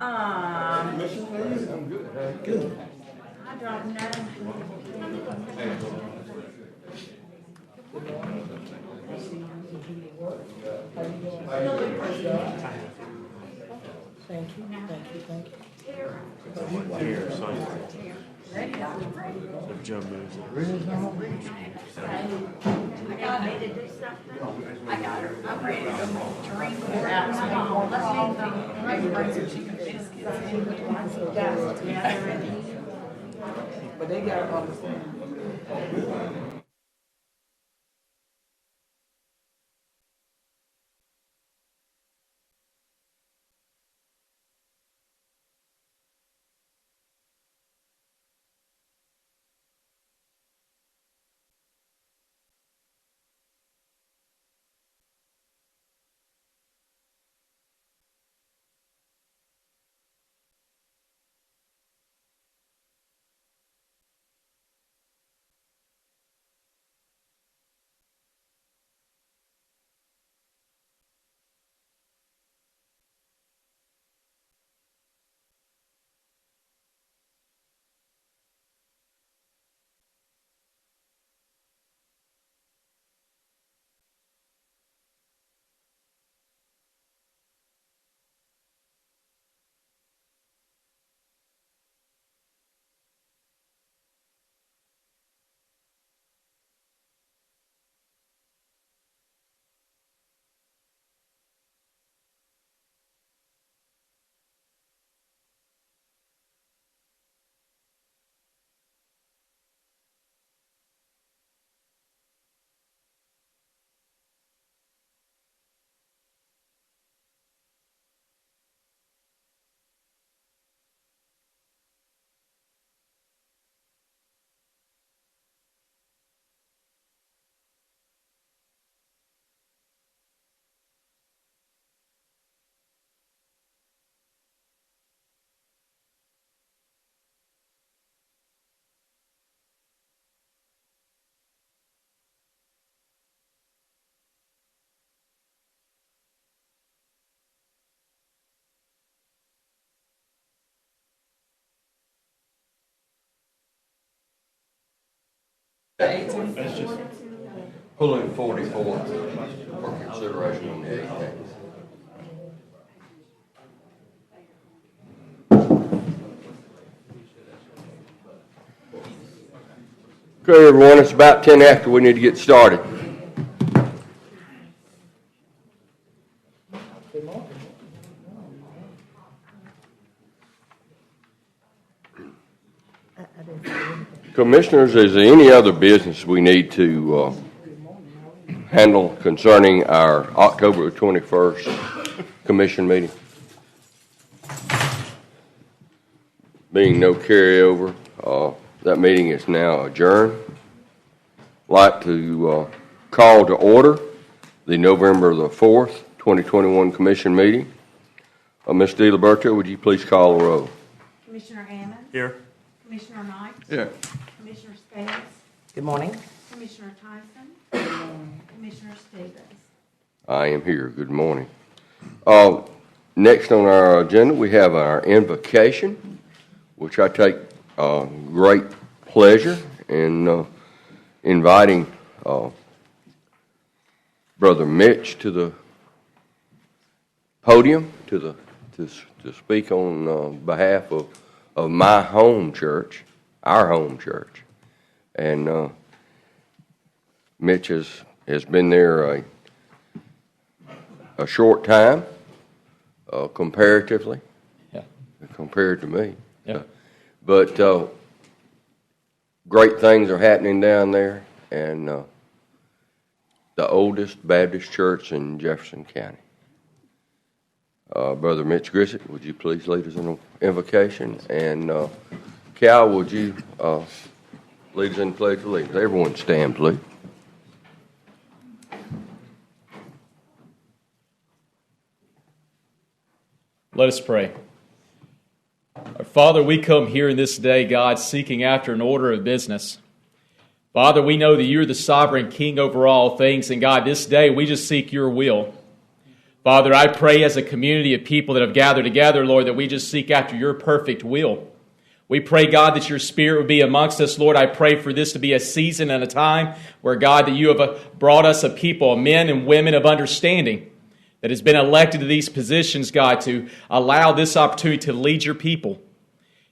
I'm good. Good. I don't know. Thank you. Here, so if Joe moves it. I got me to do something. I got her. I'm ready to drink her out. Come on, let's go. Bring some chicken biscuits. But they got to understand. Pulling 44 for consideration on the 18th. Okay, everyone, it's about 10 after. We need to get started. Commissioners, is there any other business we need to handle concerning our October 21st commission meeting? Being no carryover, that meeting is now adjourned. I'd like to call to order the November the 4th, 2021 commission meeting. Ms. DiLiberto, would you please call the roll? Commissioner Hammond. Here. Commissioner Knight. Here. Commissioner Scales. Good morning. Commissioner Tyson. Commissioner Stevens. I am here. Good morning. Next on our agenda, we have our invocation, which I take great pleasure in inviting Brother Mitch to the podium to speak on behalf of my home church, our home church. And Mitch has been there a short time, comparatively, compared to me. Yeah. But great things are happening down there, and the oldest Baptist church in Jefferson County. Brother Mitch Grissett, would you please lead us in an invocation? And Cal, would you lead us in the Pledge of Allegiance? Everyone stand, please. Let us pray. Our Father, we come here in this day, God, seeking after an order of business. Father, we know that you're the sovereign King over all things, and God, this day we just seek your will. Father, I pray as a community of people that have gathered together, Lord, that we just seek after your perfect will. We pray, God, that your Spirit would be amongst us. Lord, I pray for this to be a season and a time where, God, that you have brought us a people, men and women of understanding that has been elected to these positions, God, to allow this opportunity to lead your people.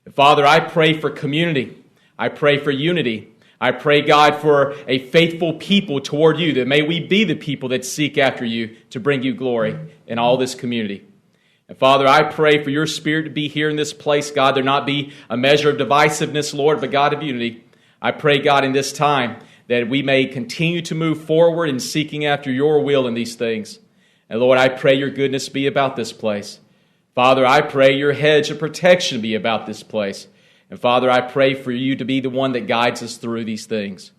And Father, I pray for community. I pray for unity. I pray, God, for a faithful people toward you, that may we be the people that seek after you to bring you glory in all this community. And Father, I pray for your Spirit to be here in this place, God. There not be a measure of divisiveness, Lord, but God of unity. I pray, God, in this time that we may continue to move forward in seeking after your will in these things. And Lord, I pray your goodness be about this place. Father, I pray your hedge of protection be about this place. And Father, I pray for you to be the one that guides us through these things.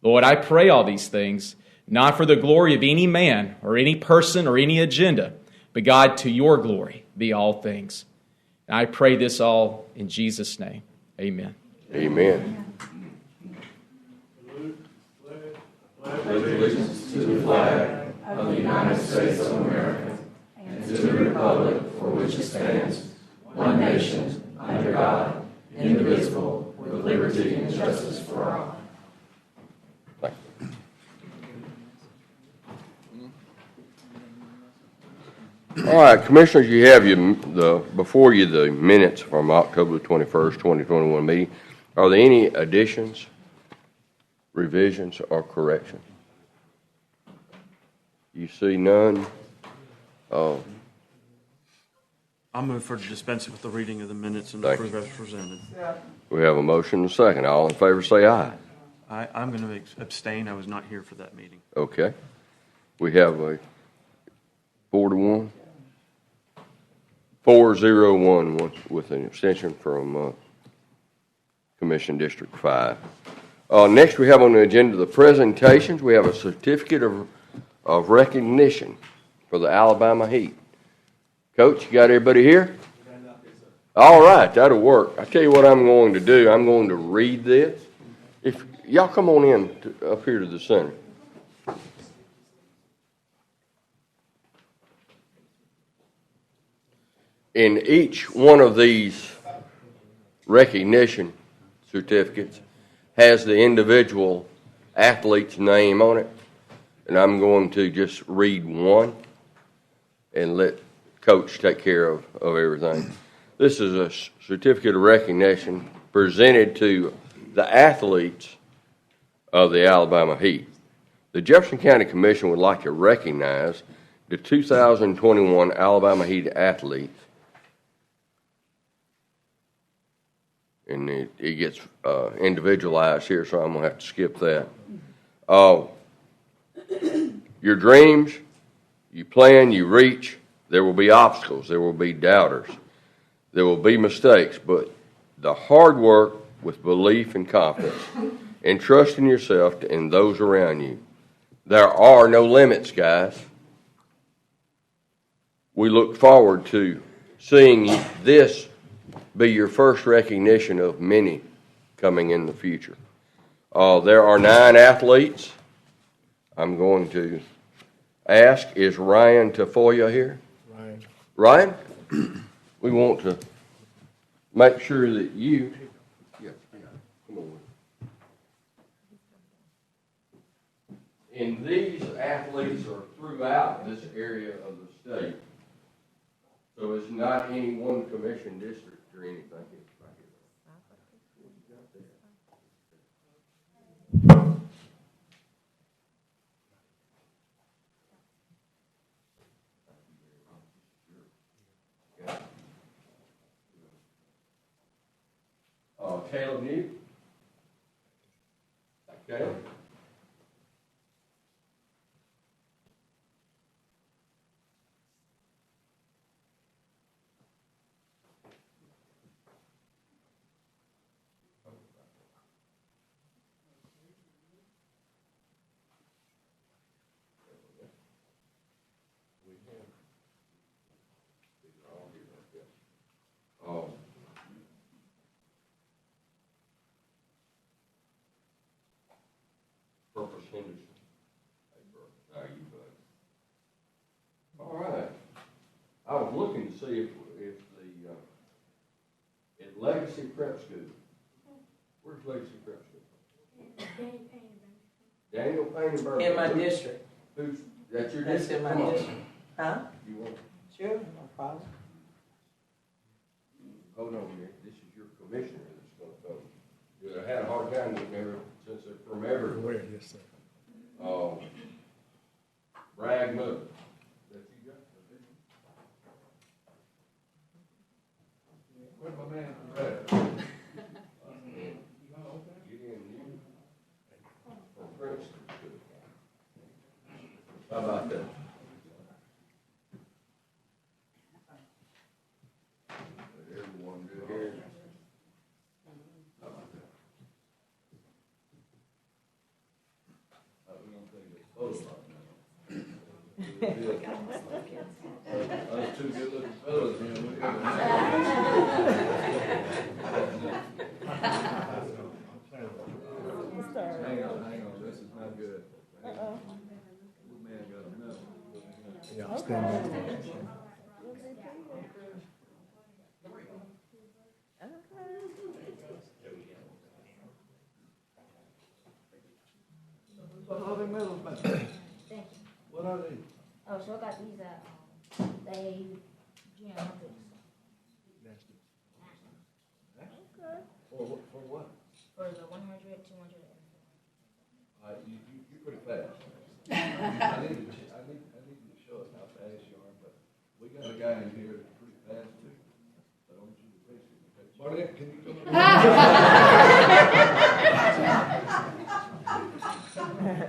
Lord, I pray all these things, not for the glory of any man or any person or any agenda, but God, to your glory be all things. And I pray this all in Jesus' name. Amen. Amen. Allegiance to the flag of the United States of America and to the republic for which it stands, one nation, under God, indivisible, with liberty and justice for all. All right, Commissioners, you have before you the minutes from October 21st, 2021 meeting. Are there any additions, revisions, or corrections? You see none? I'll move for dispensing with the reading of the minutes and Thank approve as presented. We have a motion and a second. All in favor say aye. I'm going to abstain. I was not here for that meeting. Okay. We have a 4-1. 401 with an abstention from Commission District 5. Next, we have on the agenda the presentations. We have a certificate of recognition for the Alabama Heat. Coach, you got everybody here? All right, that'll work. I tell you what I'm going to do. I'm going to read this. If y'all come on in up here to the center. In each one of these recognition certificates has the individual athlete's name on it, and I'm going to just read one and let Coach take care of everything. This is a certificate of recognition presented to the athletes of the Alabama Heat. The Jefferson County Commission would like to recognize the 2021 Alabama Heat athletes. And it gets individualized here, so I'm going to have to skip that. Your dreams, you plan, you reach, there will be obstacles, there will be doubters, there will be mistakes, but the hard work with belief and confidence and trust in yourself and those around you. There are no limits, guys. We look forward to seeing this be your first recognition of many coming in the future. There are 9 athletes. I'm going to ask, is Ryan Tafoya here? Ryan? We want to make sure that you... Yeah, come on. And these athletes are throughout this area of the state. So it's not any one commission district or anything. It's right here. Caleb New. Caleb. Purpose Henderson. All right. Lacey Prep School? Where's Lacey Prep School? Daniel Payne and Burger. In my district. Who's, that's your That's district? in my Come on. district. Huh? You want, Sure, no problem. hold on a minute, this is your commissioner that's gonna come. Yeah, I had a hard time with them since they're from everywhere. Yes, sir. Bragg Mother. That you got? Where's my man from Bragg? Get in you. From Princeton. How about that? Let everyone do here. How about that? We're gonna take this photo op now. Those two good looking fellas, man. We got hang on, this is not good. We may have got a medal. Yeah, I'm standing next to you. What are the medals back? Thank you. What are they? Oh, so I got these at, they, geometrics. Okay. For what? For the 100, 200, and You're pretty fast. I need to show us how fast you are, but we got a guy in here that's pretty fast too. So I want you to race him. Okay? Barnett, can you come up?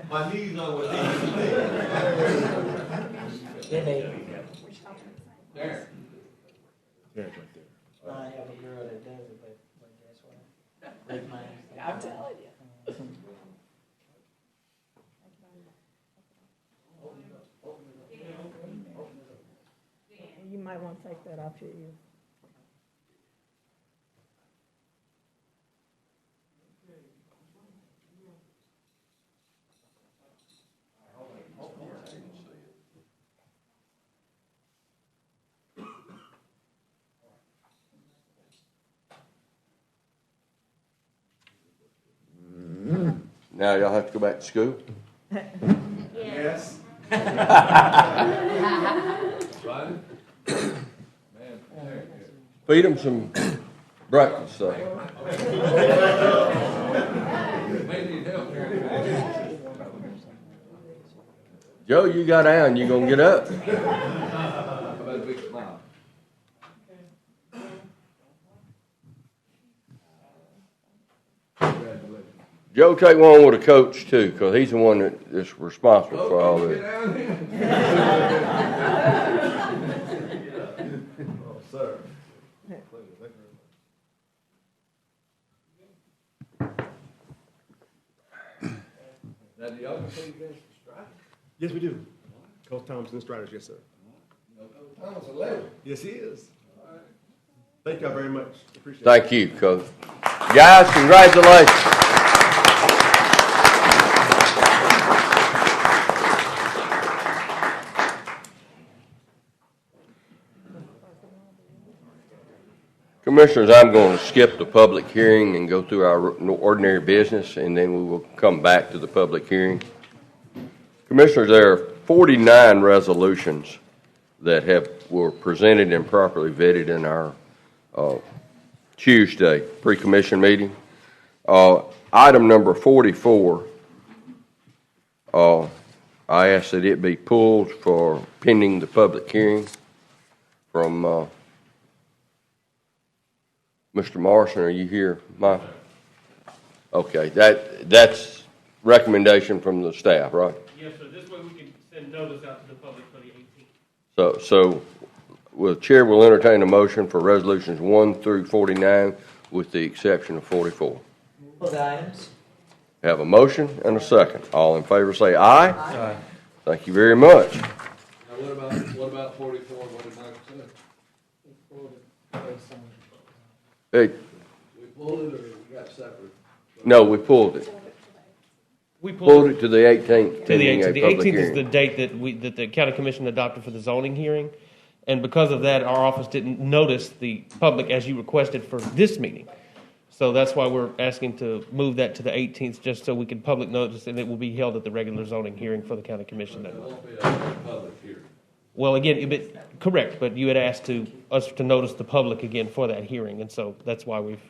My knees on what Then they. There. There's right there. I have a girl that does it, but guess what? Break mine. I'm telling you. You might want to take that off your ear. Now y'all have to go back to school? Yes. Feed them some breakfast, so. Joe, you got down, you gonna get up? How about a big smile? Joe, take one with a coach too, because he's the one that is responsible for all this. Oh, sir. Now, do y'all compete against the Strikers? Yes, we do. Coach Thompson Striders, yes, sir. Thomas 11. Yes, he is. Thank y'all very much. Appreciate it. Thank you, Coach. Guys, congratulations. Commissioners, I'm going to skip the public hearing and go through our ordinary business, and then we will come back to the public hearing. Commissioners, there are 49 resolutions that were presented and properly vetted in our Tuesday pre-commission meeting. Item number 44, I ask that it be pulled for pending the public hearing from Mr. Morrison. Are you here, Mike? Okay, that's recommendation from the staff, right? Yes, sir. This way we can send notice out to the public for the 18th. So the chair will entertain a motion for resolutions 1 through 49 with the exception of 44. Those items. Have a motion and a second. All in favor say aye. Aye. Thank you very much. Now, what about 44, what did Michael say? Hey, We pulled it or we got separate? no, we pulled it. We Pulled it to the 18th. to the pending a 18th. The public 18th is hearing. the date that the county commission adopted for the zoning hearing. And because of that, our office didn't notice the public as you requested for this meeting. So that's why we're asking to move that to the 18th, just so we can public notice, and it will be held at the regular zoning hearing for the county commission that month. Well, again, correct, but you had asked us to notice the public again for that hearing, and so that's why we've.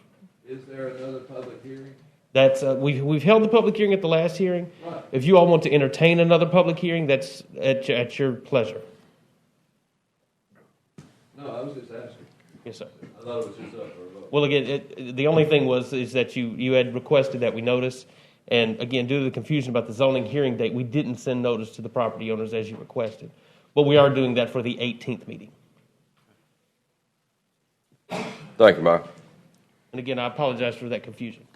Is there another public hearing? That's we've held the public hearing at the last hearing. Right. If you all want to entertain another public hearing, that's at your pleasure. No, I was just asking. Yes, sir. I thought it was just up for a vote. Well, again, the only thing is that you had requested that we notice, and again, due to the confusion about the zoning hearing date, we didn't send notice to the property owners as you requested. But we are doing that for the 18th meeting. Thank you, Mike. And again, I apologize for that confusion.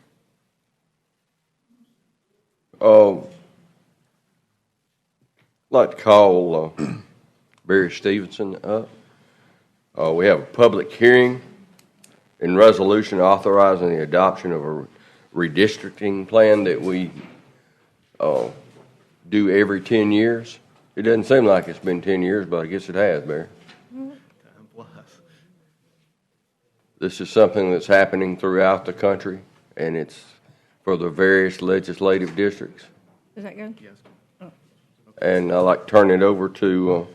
I'd like to call Barry Stevenson up. We have a public hearing and resolution authorizing the adoption of a redistricting plan that we do every 10 years. It doesn't seem like it's been 10 years, but I guess it has, Barry. This is something that's happening throughout the country, and it's for the various legislative districts. Is that good? Yes. And I'd like to turn it over to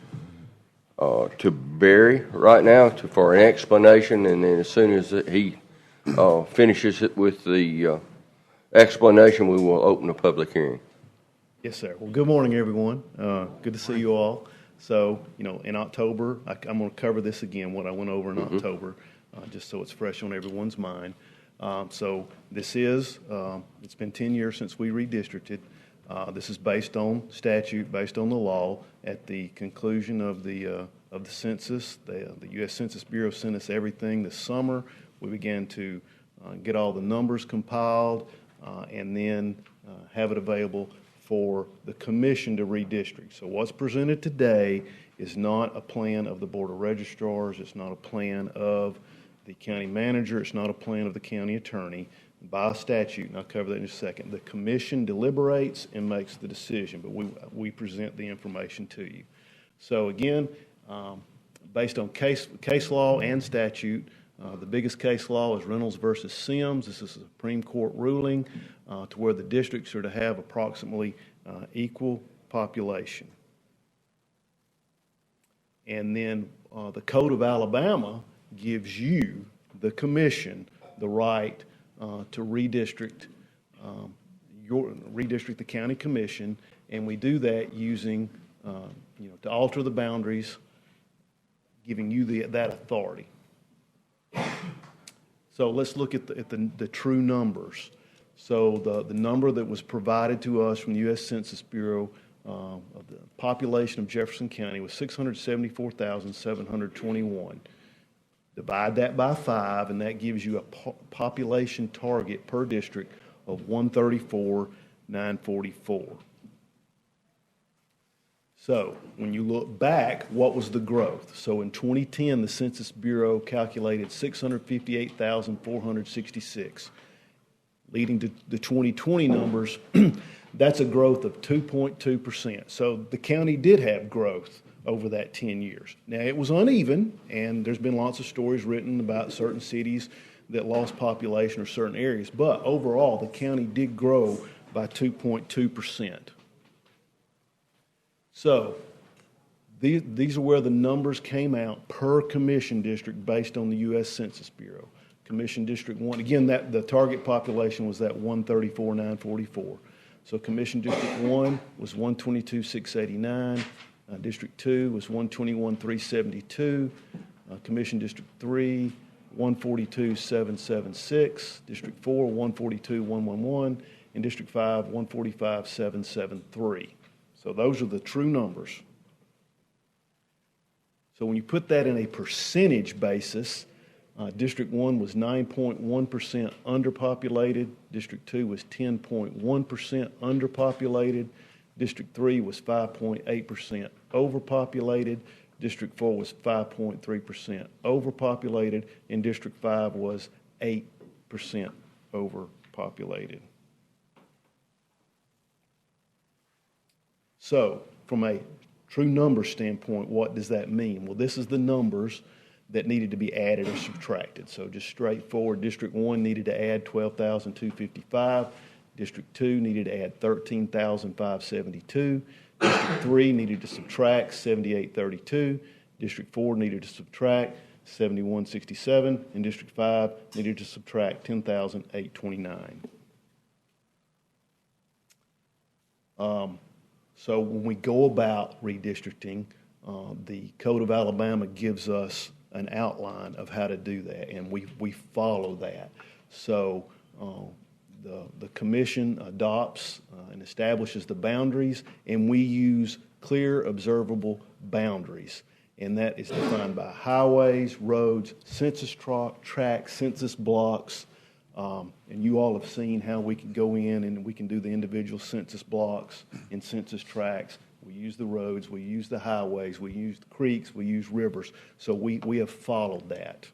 Barry right now for an explanation, and then as soon as he finishes it with the explanation, we will open a public hearing. Yes, sir. Well, good morning, everyone. Good to see you all. So, in October, I'm going to cover this again, what I went over in October, just so it's fresh on everyone's mind. So this is, it's been 10 years since we redistricted. This is based on statute, based on the law. At the conclusion of the census, the U.S. Census Bureau sent us everything this summer. We began to get all the numbers compiled and then have it available for the commission to redistrict. So what's presented today is not a plan of the Board of Registrars. It's not a plan of the county manager. It's not a plan of the county attorney. By statute, and I'll cover that in a second, the commission deliberates and makes the decision, but we present the information to you. So again, based on case law and statute, the biggest case law is Reynolds versus Sims. This is a Supreme Court ruling to where the districts are to have approximately equal population. And then the Code of Alabama gives you, the commission, the right to redistrict the county commission, and we do that using, to alter the boundaries, giving you that authority. So let's look at the true numbers. So the number that was provided to us from the U.S. Census Bureau of the population of Jefferson County was 674,721. Divide that by 5, and that gives you a population target per district of 134,944. So when you look back, what was the growth? So in 2010, the Census Bureau calculated 658,466. Leading to the 2020 numbers, that's a growth of 2.2%. So the county did have growth over that 10 years. Now, it was uneven, and there's been lots of stories written about certain cities that lost population or certain areas, but overall, the county did grow by 2.2%. So these are where the numbers came out per commission district based on the U.S. Census Bureau. Commission District 1, again, the target population was that 134,944. So Commission District 1 was 122,689. District 2 was 121,372. Commission District 3, 142,776. District 4, 142,111. And District 5, 145,773. So those are the true numbers. So when you put that in a percentage basis, District 1 was 9.1% underpopulated. District 2 was 10.1% underpopulated. District 3 was 5.8% overpopulated. District 4 was 5.3% overpopulated. And District 5 was 8% overpopulated. So from a true number standpoint, what does that mean? Well, this is the numbers that needed to be added or subtracted. So just straightforward, District 1 needed to add 12,255. District 2 needed to add 13,572. District 3 needed to subtract 7832. District 4 needed to subtract 7167. And District 5 needed to subtract 10,829. So when we go about redistricting, the Code of Alabama gives us an outline of how to do that, and we follow that. So the commission adopts and establishes the boundaries, and we use clear, observable boundaries. And that is defined by highways, roads, census tracts, census blocks. And you all have seen how we can go in and we can do the individual census blocks and census tracts. We use the roads, we use the highways, we use the creeks, we use rivers. So we have followed that.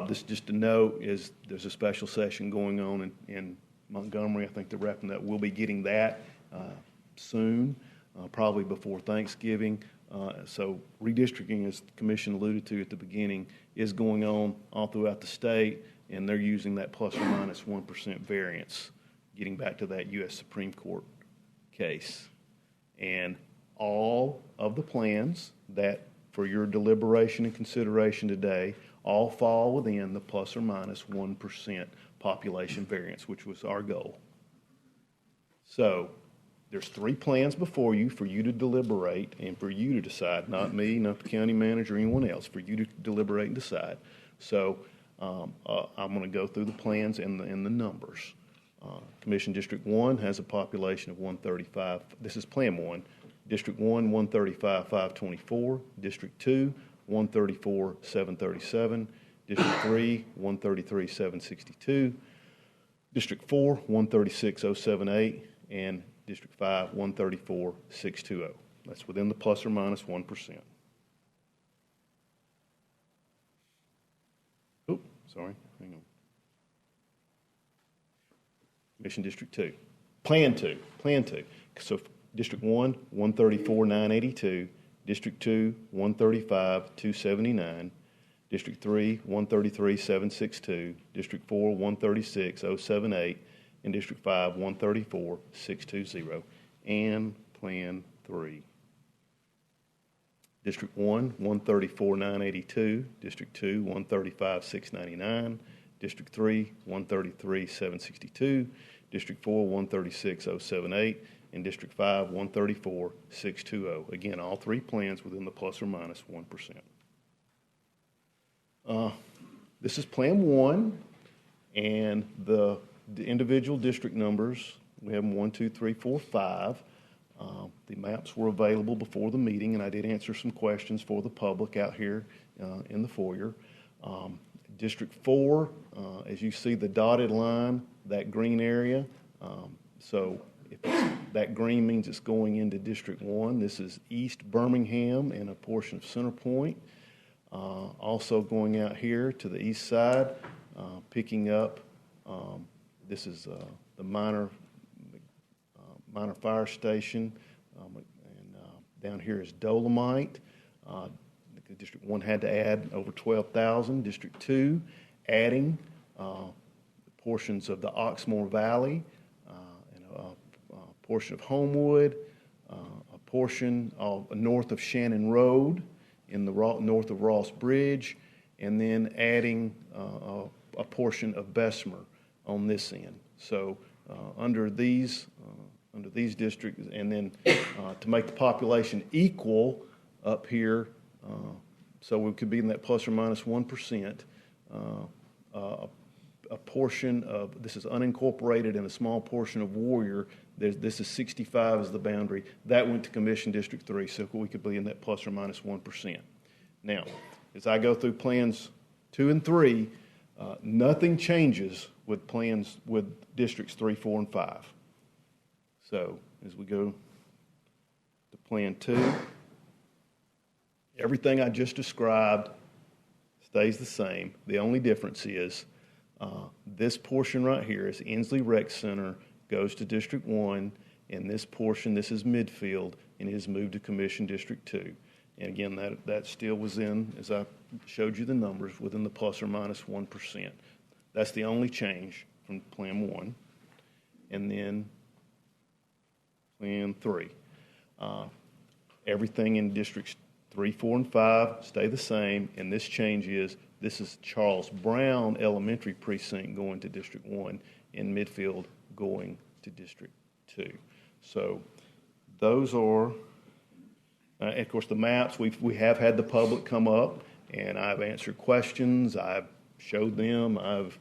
This just a note is there's a special session going on in Montgomery. I think they're wrapping that. We'll be getting that soon, probably before Thanksgiving. So redistricting, as the commission alluded to at the beginning, is going on all throughout the state, and they're using that plus or minus 1% variance, getting back to that U.S. Supreme Court case. And all of the plans that, for your deliberation and consideration today, all fall within the plus or minus 1% population variance, which was our goal. So there's 3 plans before you for you to deliberate and for you to decide, not me, not the county manager, or anyone else, for you to deliberate and decide. So I'm going to go through the plans and the numbers. Commission District 1 has a population of 135. This is Plan 1. District 1, 135,524. District 2, 134,737. District 3, 133,762. District 4, 136,078. And District 5, 134,620. That's within the plus or minus 1%. Oh, sorry. Hang on. Commission District 2. Plan 2. So District 1, 134,982. District 2, 135,279. District 3, 133,762. District 4, 136,078. And District 5, 134,620. And Plan 3. District 1, 134,982. District 2, 135,699. District 3, 133,762. District 4, 136,078. And District 5, 134,620. Again, all 3 plans within the plus or minus 1%. This is Plan 1, and the individual district numbers, we have them 1, 2, 3, 4, 5. The maps were available before the meeting, and I did answer some questions for the public out here in the foyer. District 4, as you see the dotted line, that green area, so if that green means it's going into District 1. This is East Birmingham and a portion of Center Point. Also going out here to the east side, picking up, this is the minor fire station, and down here is Dolomite. District 1 had to add over 12,000. District 2 adding portions of the Oxmoor Valley, and a portion of Homewood, a portion north of Shannon Road, in the north of Ross Bridge, and then adding a portion of Bessemer on this end. So under these districts, and then to make the population equal up here, so we could be in that plus or minus 1%. A portion of, this is unincorporated, and a small portion of Warrior, this is 65 as the boundary. That went to Commission District 3, so we could be in that plus or minus 1%. Now, as I go through plans 2 and 3, nothing changes with districts 3, 4, and 5. So as we go to Plan 2, everything I just described stays the same. The only difference is this portion right here is Inslee Rec Center goes to District 1, and this portion, this is Midfield, and it is moved to Commission District 2. And again, that still was in, as I showed you the numbers, within the plus or minus 1%. That's the only change from Plan 1. And then Plan 3. Everything in Districts 3, 4, and 5 stay the same, and this change is, this is Charles Brown Elementary Precinct going to District 1, and Midfield going to District 2. So those are, and of course, the maps, we have had the public come up, and I've answered questions, I've showed them, I've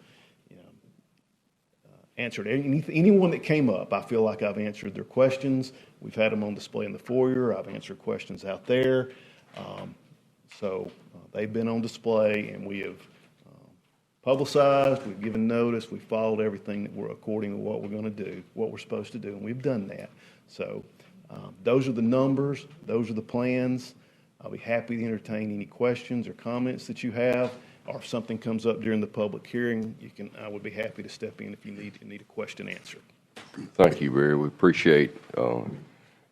answered anyone that came up. I feel like I've answered their questions. We've had them on display in the foyer. I've answered questions out there. So they've been on display, and we have publicized, we've given notice, we've followed everything that we're according to what we're going to do, what we're supposed to do, and we've done that. So those are the numbers, those are the plans. I'll be happy to entertain any questions or comments that you have, or if something comes up during the public hearing, I would be happy to step in if you need a question answered. Thank you, Barry. We appreciate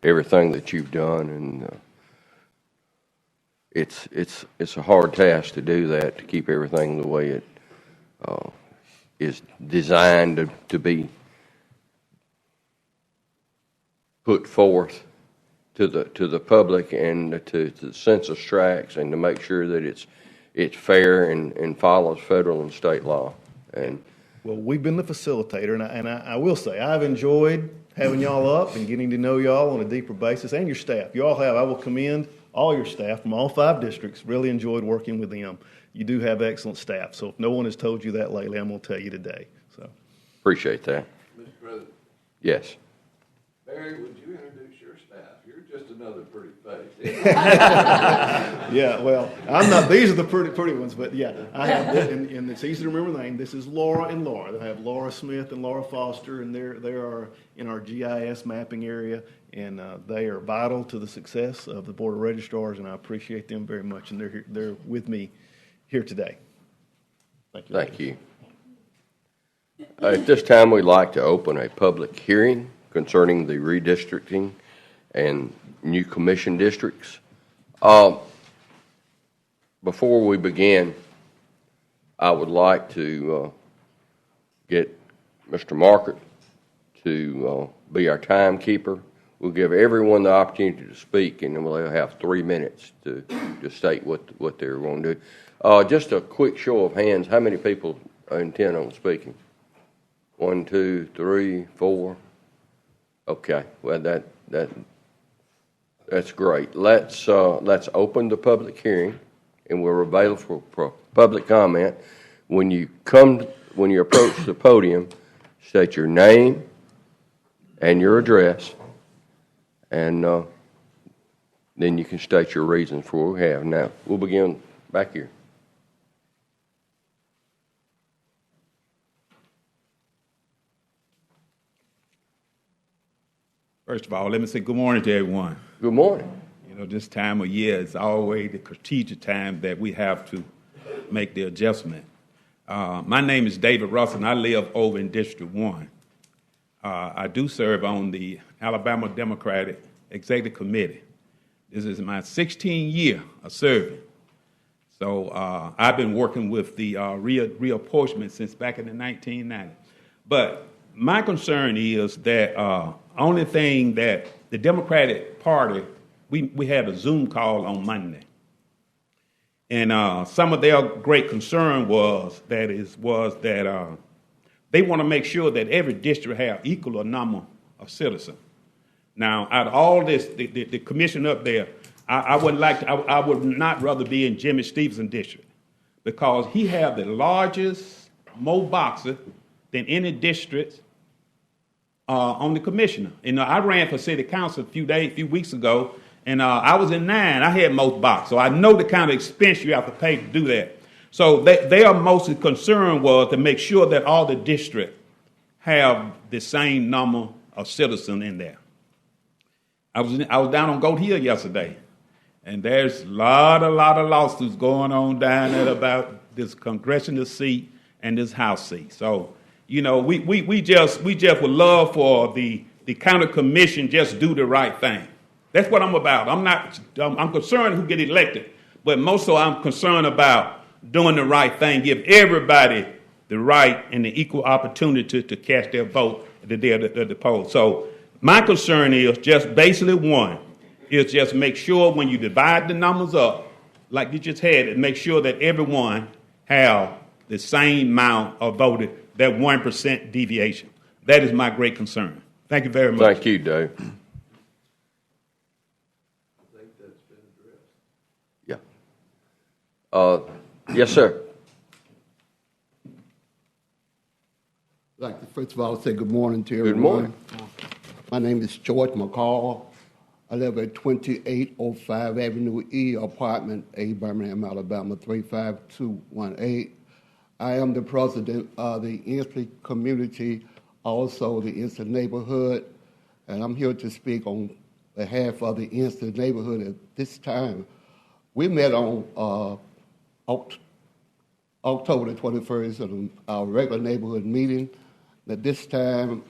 everything that you've done, and it's a hard task to do that, to keep everything the way it is designed to be put forth to the public and to the census tracts, and to make sure that it's fair and follows federal and state law. And well, we've been the facilitator, and I will say I've enjoyed having y'all up and getting to know y'all on a deeper basis, and your staff. You all have. I will commend all your staff from all 5 districts. Really enjoyed working with them. You do have excellent staff. So if no one has told you that lately, I'm going to tell you today. So appreciate that. Mr. President. Yes. Barry, would you introduce your staff? You're just another pretty face. Yeah, well, I'm not. These are the pretty ones, but yeah, I have, and it's easy to remember the name. This is Laura and Laura. I have Laura Smith and Laura Foster, and they are in our GIS mapping area, and they are vital to the success of the Board of Registrars, and I appreciate them very much, and they're with me here today. Thank you. Thank you. At this time, we'd like to open a public hearing concerning the redistricting and new commission districts. Before we begin, I would like to get Mr. Market to be our timekeeper. We'll give everyone the opportunity to speak, and then we'll have 3 minutes to state what they're going to do. Just a quick show of hands. How many people intend on speaking? 1, 2, 3, 4. Okay. Well, that's great. Let's open the public hearing, and we're available for public comment. When you approach the podium, state your name and your address, and then you can state your reasons for what we have. Now, we'll begin back here. First of all, let me say good morning to everyone. Good morning. You know, this time of year is always the strategic time that we have to make the adjustment. My name is David Russell, and I live over in District 1. I do serve on the Alabama Democratic Executive Committee. This is my 16th year of serving. So I've been working with the reapportionment since back in the 1990s. But my concern is that only thing that the Democratic Party, we had a Zoom call on Monday. And some of their great concern was that they want to make sure that every district have equal number of citizens. Now, out of all this, the commission up there, I would not rather be in Jimmy Stevenson district, because he have the largest more boxes than any district on the commissioner. You know, I ran for city council a few weeks ago, and I was in 9. I had most boxes, so I know the kind of expense you have to pay to do that. So they are mostly concerned was to make sure that all the districts have the same number of citizens in there. I was down on Goat Hill yesterday, and there's a lot of lawsuits going on down there about this congressional seat and this House seat. So, you know, we just would love for the the county commission just do the right thing. That's what I'm about. I'm concerned who get elected, but most so I'm concerned about doing the right thing, give everybody the right and the equal opportunity to cast their vote at the day of the poll. So my concern is just basically one, is just make sure when you divide the numbers up, like you just had it, make sure that everyone have the same amount of voted, that 1% deviation. That is my great concern. Thank you very much. Thank you, Dave. Yeah. Yes, sir. I'd like to first of all say good morning to everyone. Good morning. My name is George McCall. I live at 2805 Avenue E, apartment A, Birmingham, Alabama, 35218. I am the president of the Inslee community, also the Inslee neighborhood, and I'm here to speak on behalf of the Inslee neighborhood at this time. We met on October the 21st at our regular neighborhood meeting. At this time,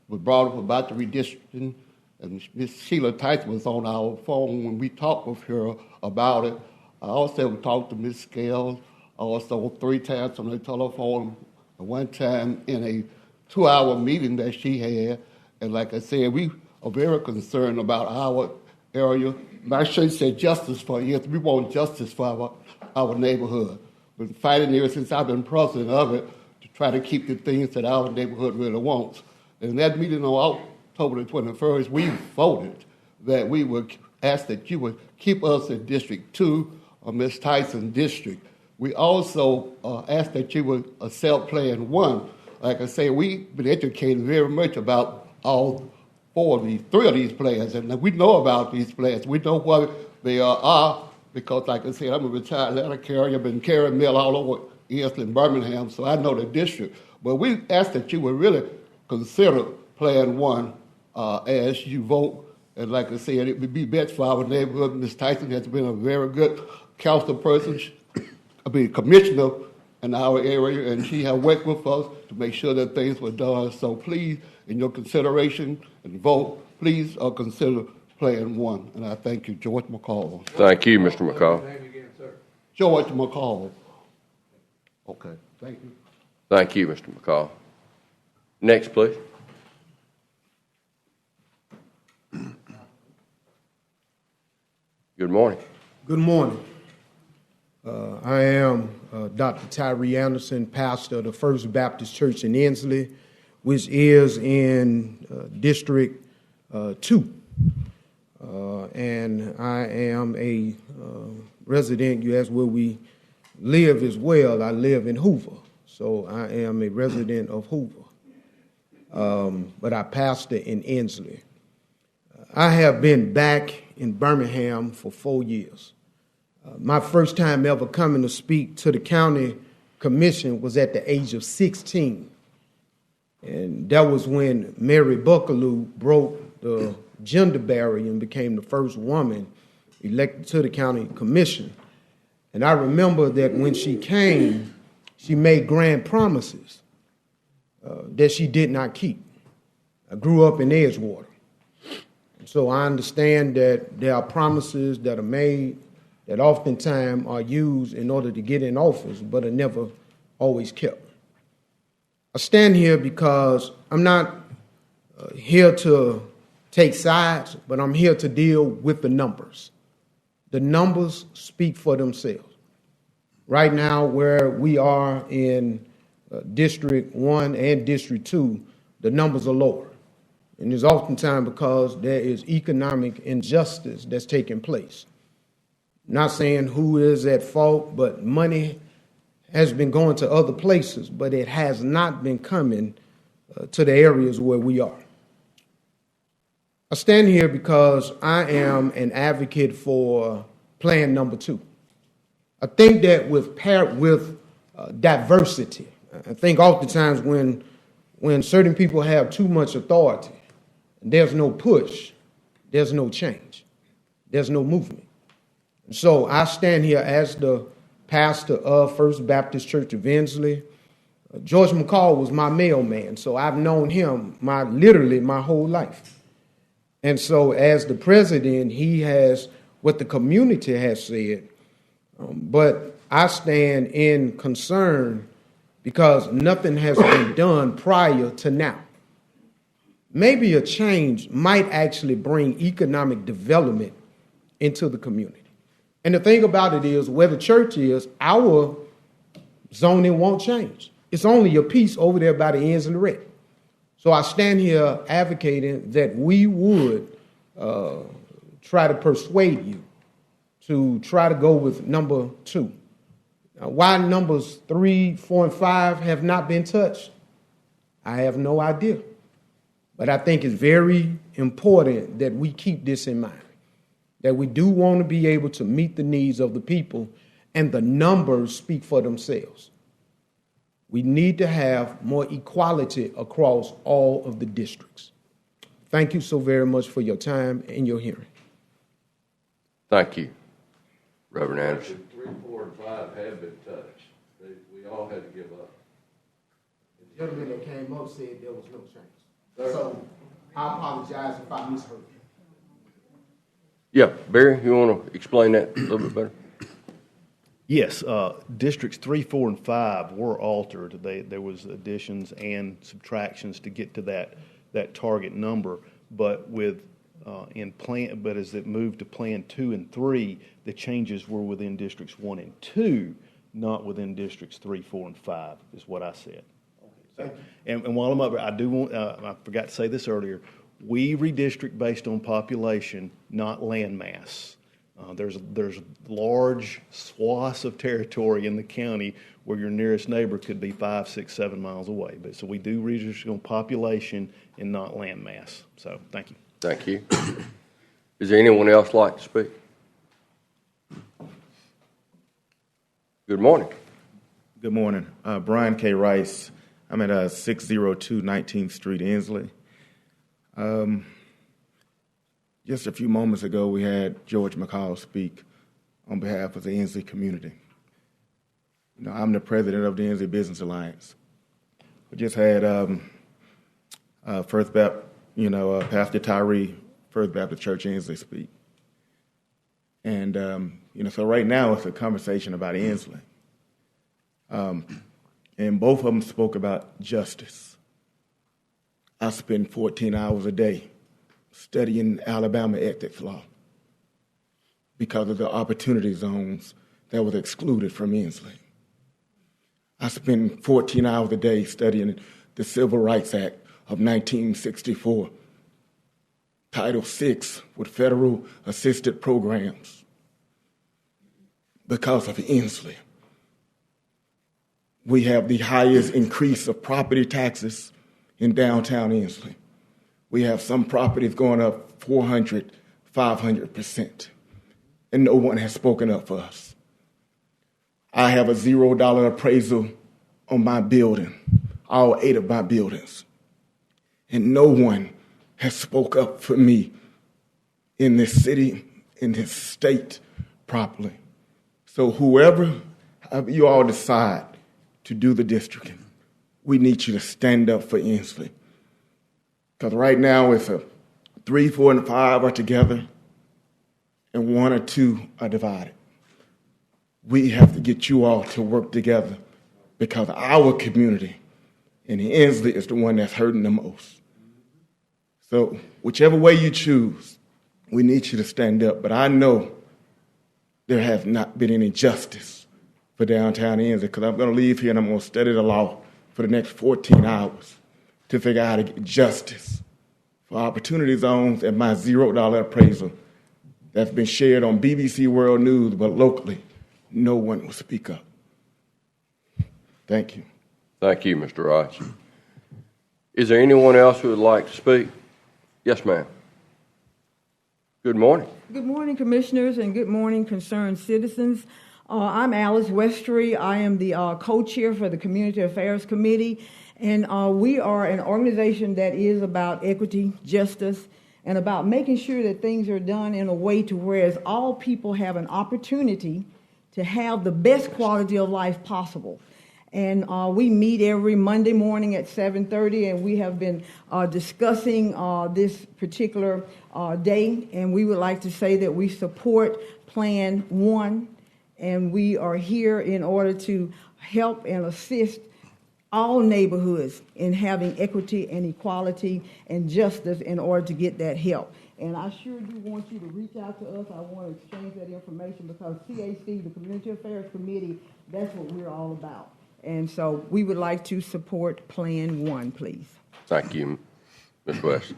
we brought up about the redistricting, and Ms. Sheila Tyson was on our phone when we talked with her about it. I also talked to Ms. Scales, also 3 times on the telephone, one time in a 2-hour meeting that she had. And like I said, we are very concerned about our area. I should say justice for yes, we want justice for our neighborhood. We've been fighting ever since I've been president of it to try to keep the things that our neighborhood really wants. In that meeting on October the 21st, we voted that we would ask that you would keep us in District 2 or Ms. Tyson District. We also asked that you would accept Plan 1. Like I say, we've been educated very much about all 3 of these plans, and we know about these plans. We know what they are because, like I said, I'm a retired letter carrier. I've been carrying mail all over Inslee and Birmingham, so I know the district. But we ask that you would really consider Plan 1 as you vote. And like I said, it would be best for our neighborhood. Ms. Tyson has been a very good council person, commissioner in our area, and she has worked with us to make sure that things were done. So please, in your consideration and vote, please consider Plan 1. And I thank you, George McCall. Thank you, Mr. McCall. George McCall. Okay, thank you. Thank you, Mr. McCall. Next, please. Good morning. Good morning. I am Dr. Tyree Anderson, pastor of the First Baptist Church in Inslee, which is in District 2. And I am a resident. You asked where we live as well. I live in Hoover, so I am a resident of Hoover. But I pastor in Inslee. I have been back in Birmingham for 4 years. My first time ever coming to speak to the county commission was at the age of 16. And that was when Mary Buckaloo broke the gender barrier and became the first woman elected to the county commission. And I remember that when she came, she made grand promises that she did not keep. I grew up in Edgewater. So I understand that there are promises that are made that oftentimes are used in order to get in office, but are never always kept. I stand here because I'm not here to take sides, but I'm here to deal with the numbers. The numbers speak for themselves. Right now, where we are in District 1 and District 2, the numbers are lower. And it's oftentimes because there is economic injustice that's taking place. Not saying who is at fault, but money has been going to other places, but it has not been coming to the areas where we are. I stand here because I am an advocate for Plan Number 2. I think that with diversity, I think oftentimes when certain people have too much authority, there's no push, there's no change, there's no movement. So I stand here as the pastor of First Baptist Church of Inslee. George McCall was my mailman, so I've known him literally my whole life. And so as the president, he has what the community has said, but I stand in concern because nothing has been done prior to now. Maybe a change might actually bring economic development into the community. And the thing about it is, where the church is, our zoning won't change. It's only a piece over there by the ends of the red. So I stand here advocating that we would try to persuade you to try to go with number 2. Now, why numbers 3, 4, and 5 have not been touched, I have no idea. But I think it's very important that we keep this in mind, that we do want to be able to meet the needs of the people, and the numbers speak for themselves. We need to have more equality across all of the districts. Thank you so very much for your time and your hearing. Thank you, Reverend Anderson. 3, 4, and 5 have been touched. We all had to give up. The gentleman that came up said there was no change. So I apologize if I misheard you. Yeah, Barry, you want to explain that a little bit better? Yes, districts 3, 4, and 5 were altered. There was additions and subtractions to get to that target number. But but as it moved to Plan 2 and 3, the changes were within districts 1 and 2, not within districts 3, 4, and 5, is what I said. So, and while I'm up, I do want, I forgot to say this earlier, we redistrict based on population, not land mass. There's large swaths of territory in the county where your nearest neighbor could be 5, 6, 7 miles away. But so we do redistrict on population and not land mass. So thank you. Thank you. Is there anyone else like to speak? Good morning. Good morning. Brian K. Rice. I'm at 602 19th Street, Inslee. Just a few moments ago, we had George McCall speak on behalf of the Inslee community. You know, I'm the president of the Inslee Business Alliance. We just had First Baptist, Pastor Tyree, First Baptist Church Inslee speak. And, so right now it's a conversation about Inslee. And both of them spoke about justice. I spend 14 hours a day studying Alabama ethics law because of the opportunity zones that was excluded from Inslee. I spend 14 hours a day studying the Civil Rights Act of 1964, Title VI with federal assisted programs because of Inslee. We have the highest increase of property taxes in downtown Inslee. We have some properties going up 400, 500%, and no one has spoken up for us. I have a $0 appraisal on my building, all 8 of my buildings, and no one has spoke up for me in this city, in this state properly. So whoever you all decide to do the districting, we need you to stand up for Inslee. Because right now it's 3, 4, and 5 are together and 1 or 2 are divided. We have to get you all to work together because our community in Inslee is the one that's hurting the most. So whichever way you choose, we need you to stand up. But I know there has not been any justice for downtown Inslee because I'm going to leave here and I'm going to study the law for the next 14 hours to figure out how to get justice for opportunity zones and my $0 appraisal that's been shared on BBC World News, but locally, no one will speak up. Thank you. Thank you, Mr. Rice. Is there anyone else who would like to speak? Yes, ma'am. Good morning. Good morning, commissioners, and good morning, concerned citizens. I'm Alice Westry. I am the co-chair for the Community Affairs Committee, and we are an organization that is about equity, justice, and about making sure that things are done in a way to whereas all people have an opportunity to have the best quality of life possible. And we meet every Monday morning at 7:30, and we have been discussing this particular day. And we would like to say that we support Plan 1, and we are here in order to help and assist all neighborhoods in having equity and equality and justice in order to get that help. And I sure do want you to reach out to us. I want to exchange that information because CAC, the Community Affairs Committee, that's what we're all about. And so we would like to support Plan 1, please. Thank you, Ms. West.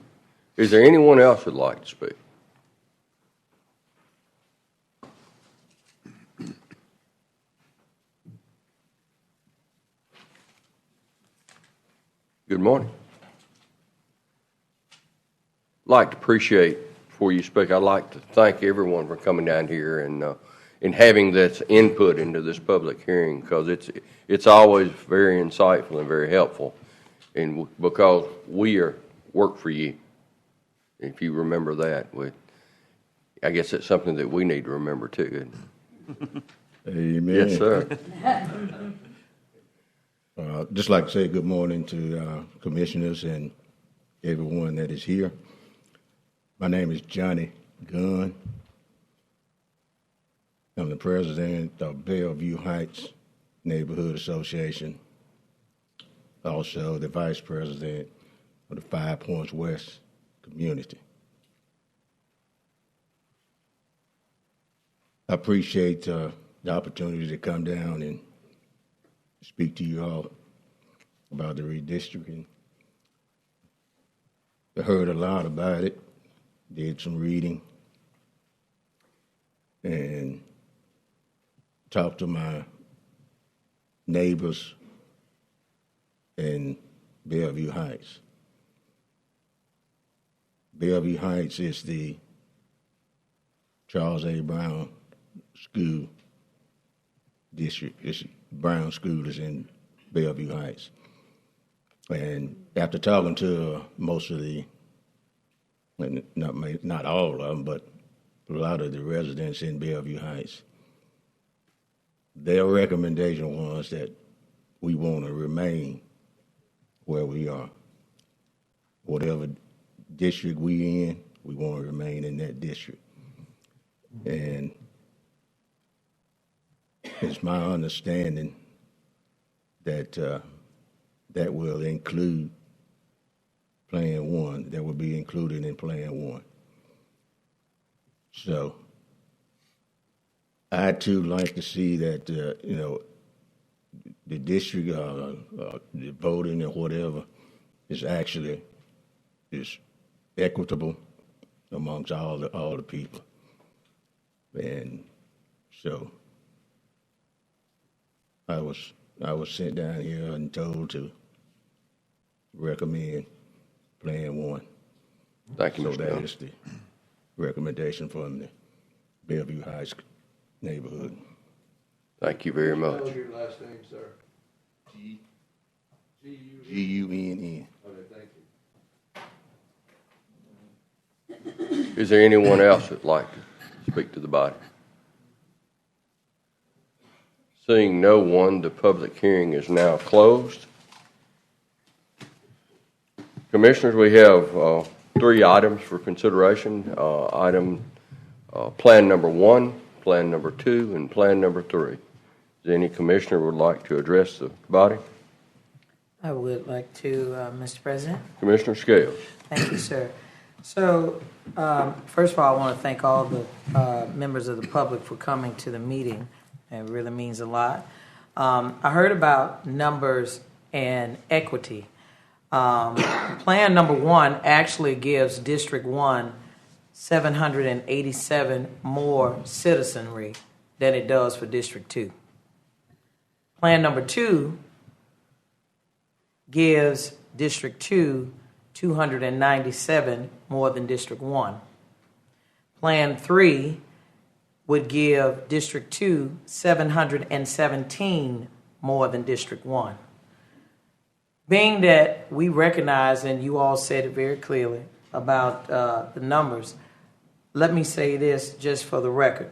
Is there anyone else who'd like to speak? Good morning. I'd like to appreciate, before you speak, I'd like to thank everyone for coming down here and having this input into this public hearing, because it's always very insightful and very helpful, and because we work for you. If you remember that, I guess it's something that we need to remember too. Amen. Yes, sir. Just like to say good morning to commissioners and everyone that is here. My name is Johnny Gunn. I'm the president of Bellevue Heights Neighborhood Association, also the vice president of the 5 Points West community. I appreciate the opportunity to come down and speak to you all about the redistricting. I heard a lot about it, did some reading, and talked to my neighbors in Bellevue Heights. Bellevue Heights is the Charles A. Brown School District. Brown School is in Bellevue Heights. And after talking to most of the, not all of them, but a lot of the residents in Bellevue Heights, their recommendation was that we want to remain where we are. Whatever district we in, we want to remain in that district. And it's my understanding that that will include Plan 1, that will be included in Plan 1. So I too like to see that, the district, the voting or whatever is actually is equitable amongst all the people. And so I was sent down here and told to recommend Plan 1. Thank you, so Mr. that Bell. is the recommendation from the Bellevue Heights neighborhood. Thank you very much. What's your last name, sir? G-U-N-N. Okay, thank you. Is there anyone else that'd like to speak to the body? Seeing no one, the public hearing is now closed. Commissioners, we have 3 items for consideration. Plan number 1, Plan number 2, and Plan number 3. Does any commissioner would like to address the body? I would like to, Mr. President. Commissioner Scales. Thank you, sir. So, first of all, I want to thank all the members of the public for coming to the meeting. It really means a lot. I heard about numbers and equity. Plan number 1 actually gives District 1 787 more citizenry than it does for District 2. Plan number 2 gives District 2 297 more than District 1. Plan 3 would give District 2 717 more than District 1. Being that we recognize, and you all said it very clearly about the numbers, let me say this just for the record.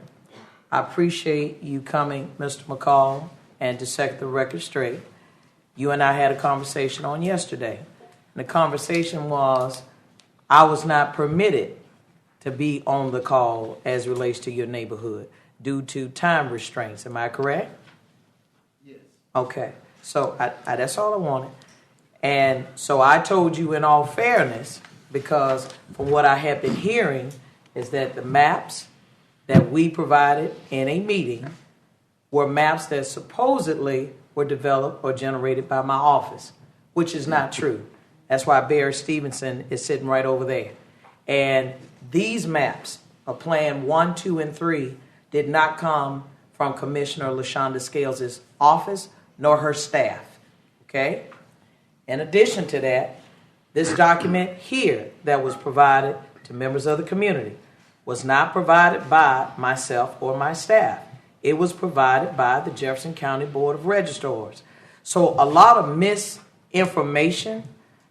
I appreciate you coming, Mr. McCall, and to set the record straight. you and I had a conversation on yesterday. And the conversation was, I was not permitted to be on the call as relates to your neighborhood due to time restraints. Am I correct? Yes. Okay. So that's all I wanted. And so I told you in all fairness, because from what I have been hearing is that the maps that we provided in a meeting were maps that supposedly were developed or generated by my office, which is not true. That's why Barry Stevenson is sitting right over there. And these maps of Plan 1, 2, and 3 did not come from Commissioner LaShonda Scales' office nor her staff. Okay? In addition to that, this document here that was provided to members of the community was not provided by myself or my staff. It was provided by the Jefferson County Board of Registrars. So a lot of misinformation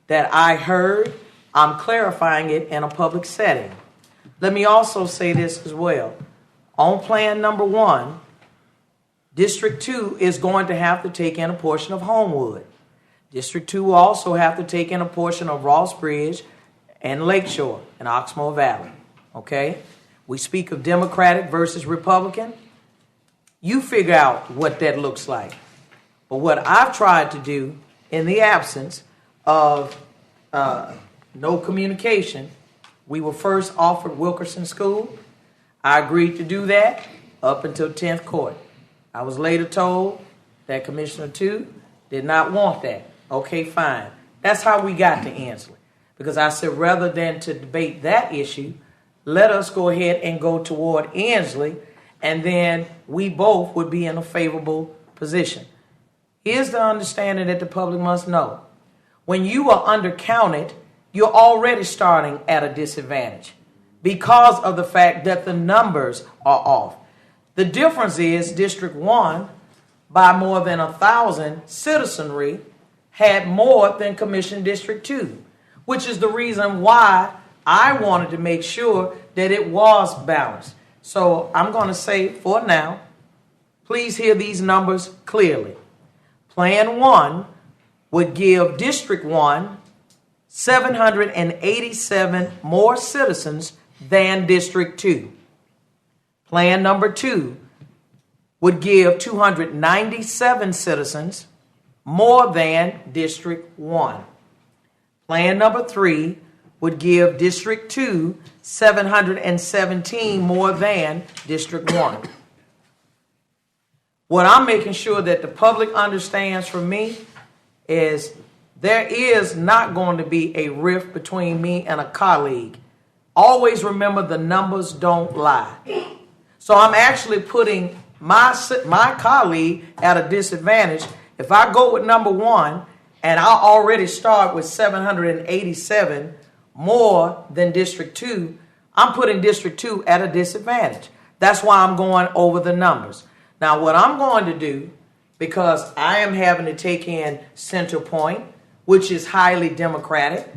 that I heard, I'm clarifying it in a public setting. Let me also say this as well. On Plan number 1, District 2 is going to have to take in a portion of Homewood. District 2 will also have to take in a portion of Ross Bridge and Lakeshore and Oxmoor Valley. Okay? We speak of Democratic versus Republican. You figure out what that looks like. But what I've tried to do in the absence of no communication, we were first offered Wilkerson School. I agreed to do that up until 10th Court. I was later told that Commissioner 2 did not want that. Okay, fine. That's how we got to Ansley. Because I said rather than to debate that issue, let us go ahead and go toward Ansley, and then we both would be in a favorable position. Here's the understanding that the public must know. When you are undercounted, you're already starting at a disadvantage because of the fact that the numbers are off. The difference is District 1, by more than 1,000 citizenry, had more than Commission District 2, which is the reason why I wanted to make sure that it was balanced. So I'm going to say for now, please hear these numbers clearly. Plan 1 would give District 1 787 more citizens than District 2. Plan number 2 would give 297 citizens more than District 1. Plan number 3 would give District 2 717 more than District 1. What I'm making sure that the public understands from me is there is not going to be a rift between me and a colleague. Always remember the numbers don't lie. So I'm actually putting my colleague at a disadvantage. If I go with number 1 and I already start with 787 more than District 2, I'm putting District 2 at a disadvantage. That's why I'm going over the numbers. Now, what I'm going to do, because I am having to take in Center Point, which is highly Democratic.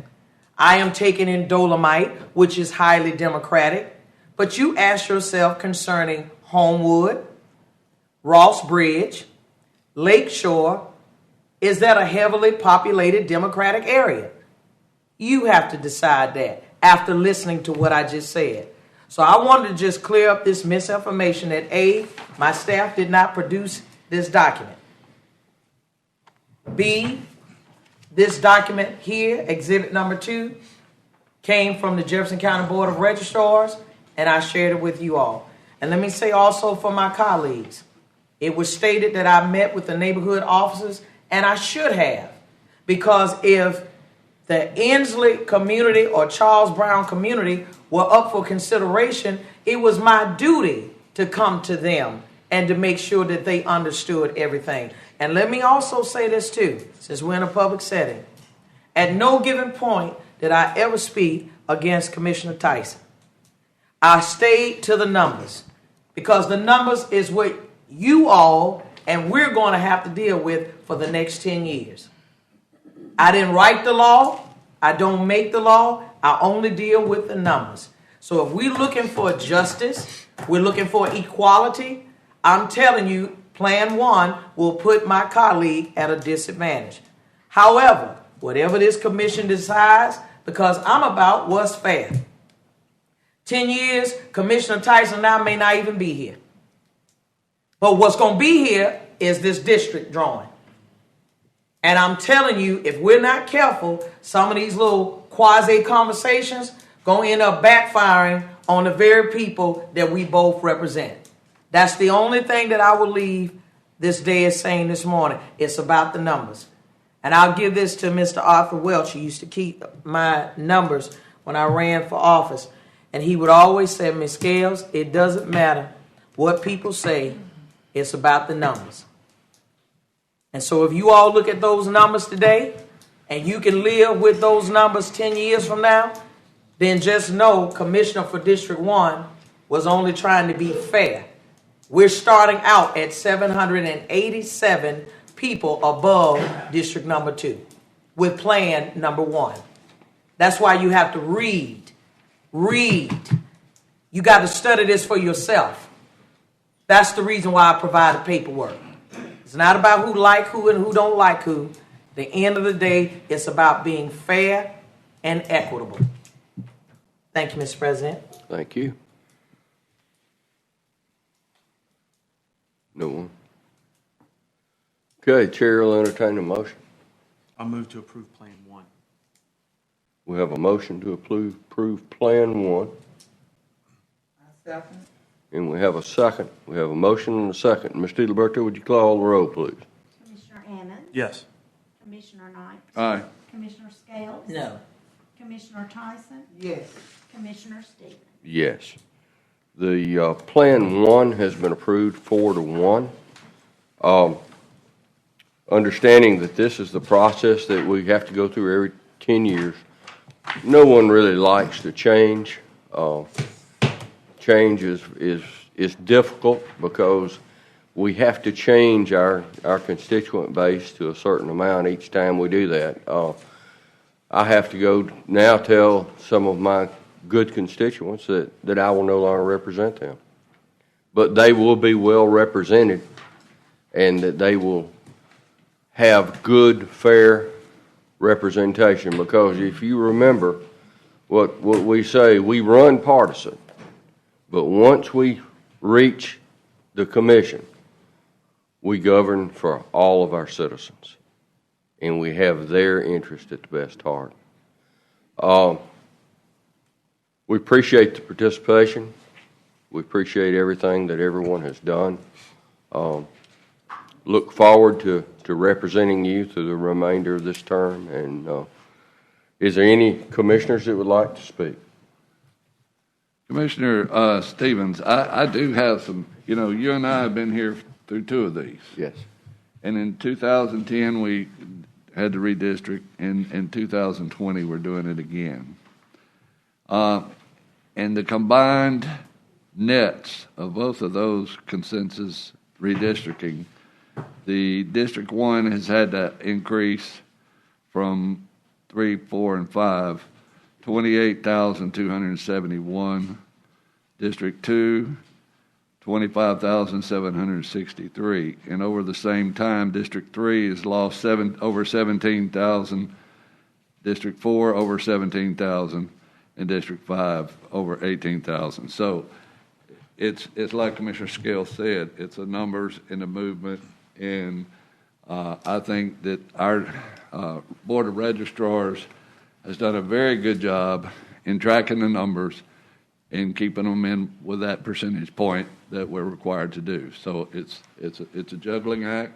I am taking in Dolomite, which is highly Democratic. But you ask yourself concerning Homewood, Ross Bridge, Lakeshore, is that a heavily populated Democratic area? You have to decide that after listening to what I just said. So I wanted to just clear up this misinformation that A, my staff did not produce this document. B, this document here, exhibit number 2, came from the Jefferson County Board of Registrars, and I shared it with you all. And let me say also for my colleagues, it was stated that I met with the neighborhood officers, and I should have, because if the Inslee community or Charles Brown community were up for consideration, it was my duty to come to them and to make sure that they understood everything. And let me also say this too, since we're in a public setting. At no given point did I ever speak against Commissioner Tyson. I stayed to the numbers because the numbers is what you all and we're going to have to deal with for the next 10 years. I didn't write the law. I don't make the law. I only deal with the numbers. So if we're looking for justice, we're looking for equality, I'm telling you, Plan 1 will put my colleague at a disadvantage. However, whatever this commission decides, because I'm about what's fair. 10 years, Commissioner Tyson now may not even be here. But what's going to be here is this district drawing. And I'm telling you, if we're not careful, some of these little quasi conversations going to end up backfiring on the very people that we both represent. That's the only thing that I will leave this day is saying this morning. It's about the numbers. And I'll give this to Mr. Arthur Welch. He used to keep my numbers when I ran for office. And he would always say, Ms. Scales, it doesn't matter what people say. It's about the numbers. And so if you all look at those numbers today, and you can live with those numbers 10 years from now, then just know Commissioner for District 1 was only trying to be fair. We're starting out at 787 people above District number 2 with Plan number 1. That's why you have to read. You got to study this for yourself. That's the reason why I provide the paperwork. It's not about who like who and who don't like who. At the end of the day, it's about being fair and equitable. Thank you, Mr. President. Thank you. No one. Okay, Chair will entertain a motion. I'll move to approve Plan 1. We have a motion to approve Plan 1. Second. And we have a second. We have a motion and a second. Ms. DiLiberto, would you call the roll, please? Commissioner Hammond? Yes. Commissioner Knight? Aye. Commissioner Scales? No. Commissioner Tyson? Yes. Commissioner Stevens? Yes. The Plan 1 has been approved 4-1. Understanding that this is the process that we have to go through every 10 years, no one really likes to change. Change is difficult because we have to change our constituent base to a certain amount each time we do that. I have to go now tell some of my good constituents that I will no longer represent them. But they will be well represented and that they will have good, fair representation. Because if you remember what we say, we run partisan. But once we reach the commission, we govern for all of our citizens. And we have their interest at the best heart. We appreciate the participation. We appreciate everything that everyone has done. Look forward to representing you through the remainder of this term. And is there any commissioners that would like to speak? Commissioner Stevens, I do have some, you and I have been here through 2 of these. Yes. And in 2010, we had to redistrict. In 2020, we're doing it again. And the combined nets of both of those consensus redistricting, the District 1 has had to increase from 3, 4, and 5, 28,271. District 2, 25,763. And over the same time, District 3 has lost over 17,000. District 4 over 17,000. And District 5 over 18,000. So it's like Commissioner Scales said, it's the numbers and the movement. And I think that our Board of Registrars has done a very good job in tracking the numbers and keeping them in with that percentage point that we're required to do. So it's a juggling act,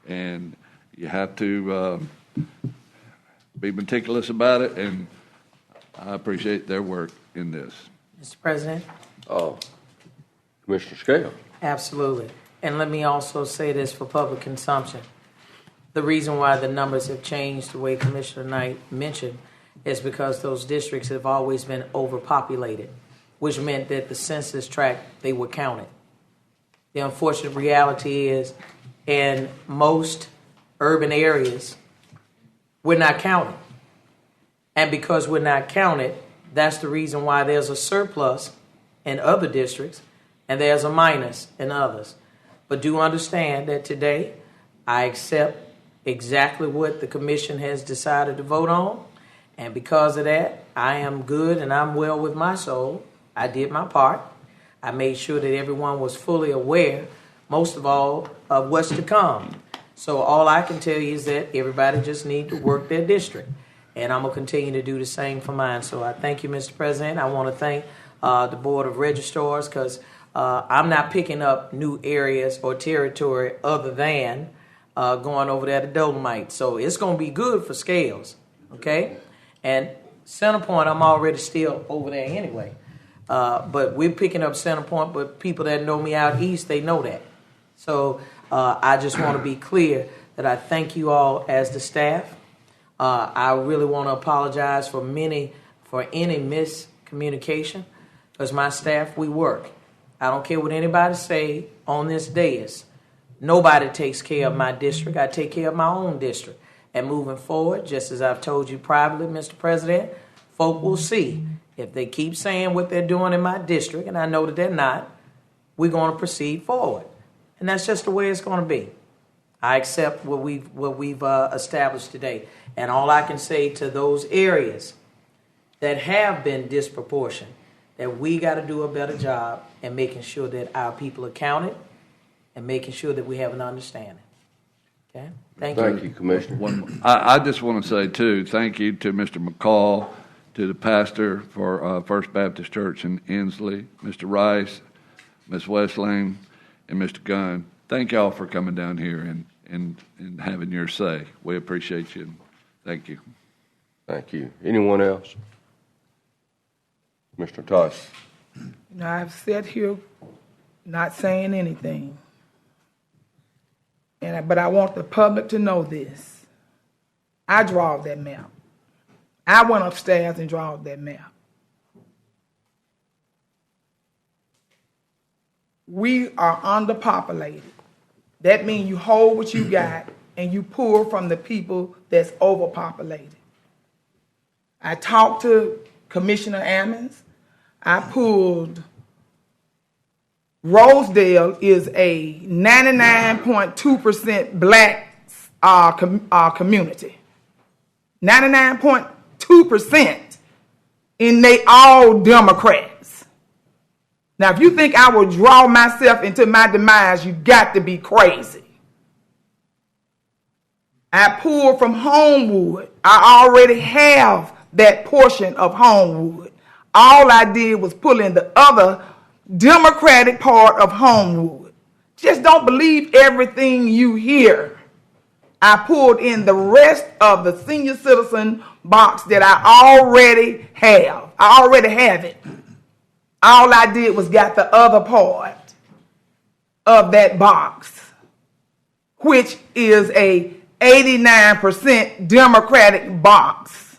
and you have to be meticulous about it, and I appreciate their work in this. Mr. President? Commissioner Scales. Absolutely. And let me also say this for public consumption. The reason why the numbers have changed the way Commissioner Knight mentioned is because those districts have always been overpopulated, which meant that the census tract, they were counted. The unfortunate reality is in most urban areas, we're not counted. And because we're not counted, that's the reason why there's a surplus in other districts and there's a minus in others. But do understand that today I accept exactly what the commission has decided to vote on. And because of that, I am good and I'm well with my soul. I did my part. I made sure that everyone was fully aware, most of all, of what's to come. So all I can tell you is that everybody just need to work their district. And I'm going to continue to do the same for mine. So I thank you, Mr. President. I want to thank the Board of Registrars, because I'm not picking up new areas or territory other than going over there to Dolomite. So it's going to be good for Scales, okay? And Centerpoint, I'm already still over there anyway. But we're picking up Centerpoint, but people that know me out east, they know that. So I just want to be clear that I thank you all as the staff. I really want to apologize for any miscommunication, because my staff, we work. I don't care what anybody say on this dais. Nobody takes care of my district. I take care of my own district. And moving forward, just as I've told you privately, Mr. President, folk will see. If they keep saying what they're doing in my district, and I know that they're not, we're going to proceed forward. And that's just the way it's going to be. I accept what we've established today. And all I can say to those areas that have been disproportionate, that we got to do a better job in making sure that our people are counted and making sure that we have an understanding. Okay? Thank you. Thank you, Commissioner. I just want to say, too, thank you to Mr. McCall, to the pastor for First Baptist Church in Inslee, Mr. Rice, Ms. Westlane, and Mr. Gunn. Thank y'all for coming down here and having your say. We appreciate you. Thank you. Thank you. Anyone else? Mr. Tice. Now, I've sat here not saying anything. But I want the public to know this. I draw that map. I went upstairs and drew that map. We are underpopulated. That means you hold what you got and you pull from the people that's overpopulated. I talked to Commissioner Ammons. I pulled Rosedale is a 99.2% black community. 99.2%, and they all Democrats. Now, if you think I will draw myself into my demise, you got to be crazy. I pulled from Homewood. I already have that portion of Homewood. All I did was pull in the other Democratic part of Homewood. Just don't believe everything you hear. I pulled in the rest of the senior citizen box that I already have. I already have it. All I did was got the other part of that box, which is a 89% Democratic box.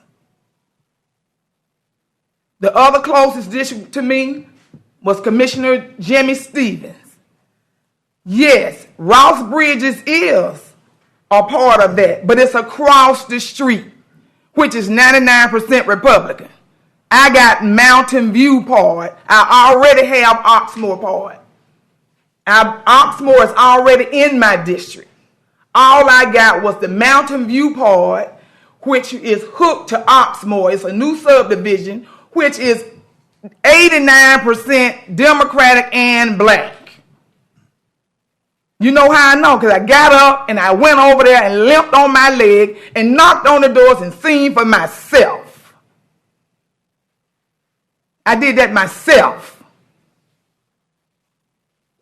The other closest district to me was Commissioner Jimmy Stevens. Yes, Ross Bridges is a part of that, but it's across the street, which is 99% Republican. I got Mountain View part. I already have Oxmoor part. Oxmoor is already in my district. All I got was the Mountain View part, which is hooked to Oxmoor. It's a new subdivision, which is 89% Democratic and black. You know how I know? Because I got up and I went over there and limped on my leg and knocked on the doors and seen for myself. I did that myself.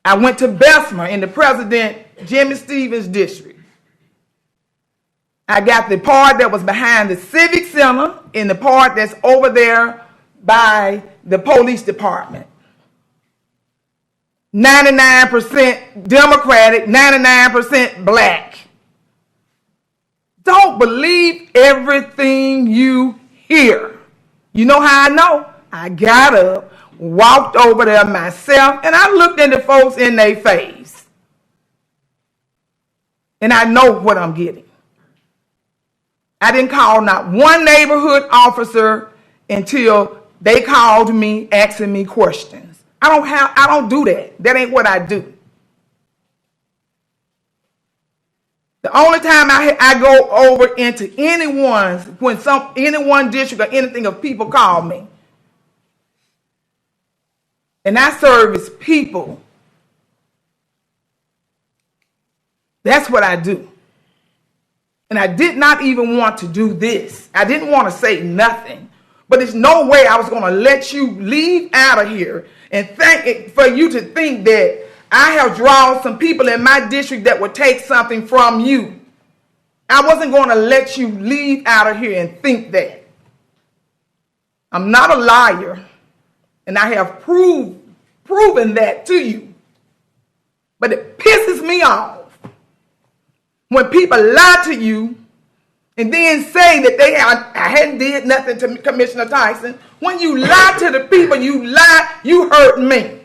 I went to Bessemer in the President Jimmy Stevens district. I got the part that was behind the Civic Center and the part that's over there by the police department. 99% Democratic, 99% black. Don't believe everything you hear. You know how I know? I got up, walked over there myself, and I looked at the folks in their face. And I know what I'm getting. I didn't call not one neighborhood officer until they called me asking me questions. I don't do that. That ain't what I do. The only time I go over into any one district or anything, if people call me. And I service people. That's what I do. And I did not even want to do this. I didn't want to say nothing. But there's no way I was going to let you leave out of here and for you to think that I have drawn some people in my district that would take something from you. I wasn't going to let you leave out of here and think that. I'm not a liar, and I have proven that to you. But it pisses me off when people lie to you and then say that I hadn't did nothing to Commissioner Tyson. When you lie to the people, you hurt me.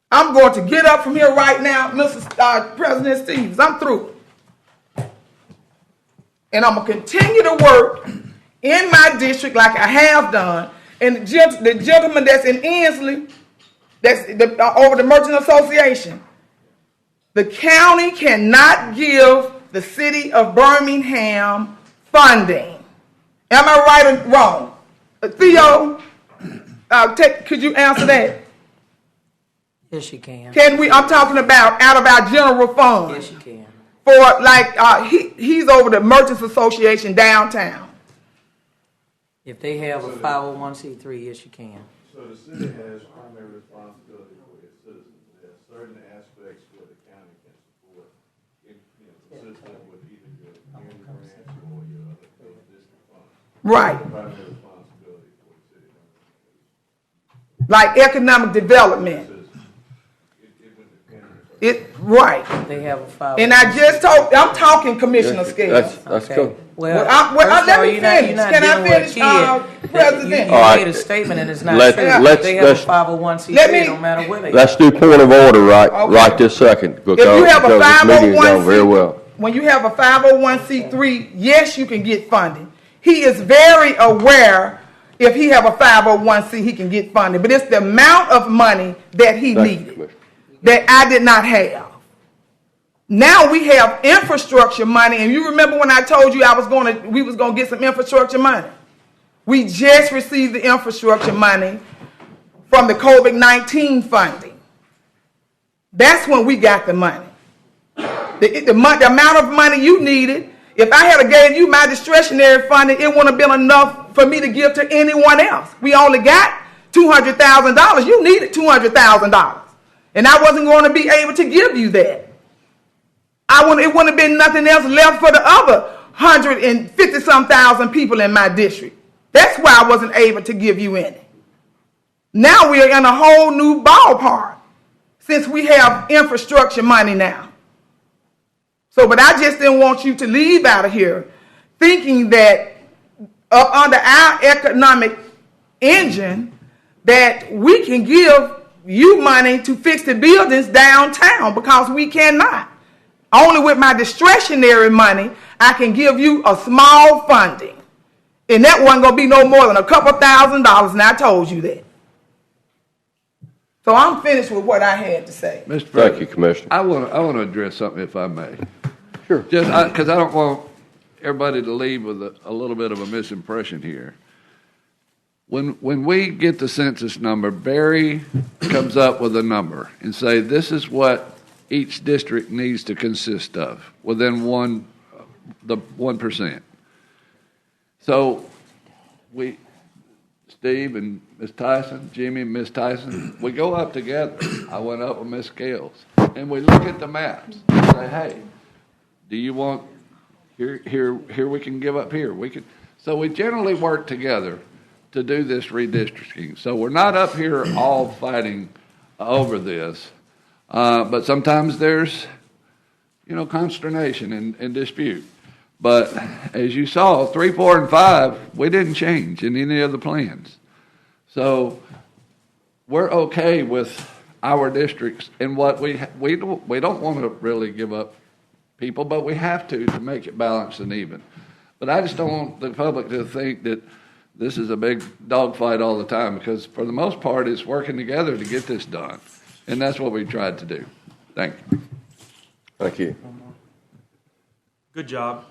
I'm going to get up from here right now, Mr. President Stevens. I'm through. And I'm going to continue to work in my district like I have done. And the gentleman that's in Ensley, that's over the Merchant Association, the county cannot give the city of Birmingham funding. Am I right or wrong? Theo, could you answer that? Yes, you can. I'm talking about out of our general fund. Yes, you can. For he's over the Merchants Association downtown. If they have a 501c3, yes, you can. So the city has primary responsibility for its citizens. There are certain aspects where the county can support, consistent with either your community grants or your other district funds. Right. Primary responsibility for the city. Like economic development. Right. They have a 501c3. And I'm talking commissioner scale. That's cool. Well, let me finish. Can I finish, President? You made a statement and it's not true. They have a 501c3 no matter where they are. Let's do point of order right this second. Because if you have a 501c3, very well. When you have a 501c3, yes, you can get funding. He is very aware if he have a 501c, he can get funding. But it's the amount of money that he needed that I did not have. Now we have infrastructure money, and you remember when I told you we was going to get some infrastructure money? We just received the infrastructure money from the COVID-19 funding. That's when we got the money. The amount of money you needed, if I had gave you my discretionary funding, it wouldn't have been enough for me to give to anyone else. We only got $200,000. You needed $200,000. And I wasn't going to be able to give you that. It wouldn't have been nothing else left for the other 150-some thousand people in my district. That's why I wasn't able to give you any. Now we are in a whole new ballpark since we have infrastructure money now. But I just didn't want you to leave out of here thinking that under our economic engine that we can give you money to fix the buildings downtown, because we cannot. Only with my discretionary money, I can give you a small funding. And that wasn't going to be no more than a couple $1,000s, and I told you that. So I'm finished with what I had to say. Mr. President, thank you, Commissioner. I want to address something, if I may. Sure. Just because I don't want everybody to leave with a little bit of a misimpression here. When we get the census number, Barry comes up with a number and say this is what each district needs to consist of within the 1%. So Steve and Ms. Tyson, Jimmy and Ms. Tyson, we go up together. I went up with Ms. Scales, and we look at the maps and say, hey, do you want here we can give up here. So we generally work together to do this redistricting. So we're not up here all fighting over this. But sometimes there's, consternation and dispute. But as you saw, 3, 4, and 5, we didn't change in any of the plans. So we're okay with our districts and what we don't want to really give up people, but we have to make it balanced and even. But I just don't want the public to think that this is a big dogfight all the time, because for the most part, it's working together to get this done. And that's what we tried to do. Thank you. Thank you. Good job.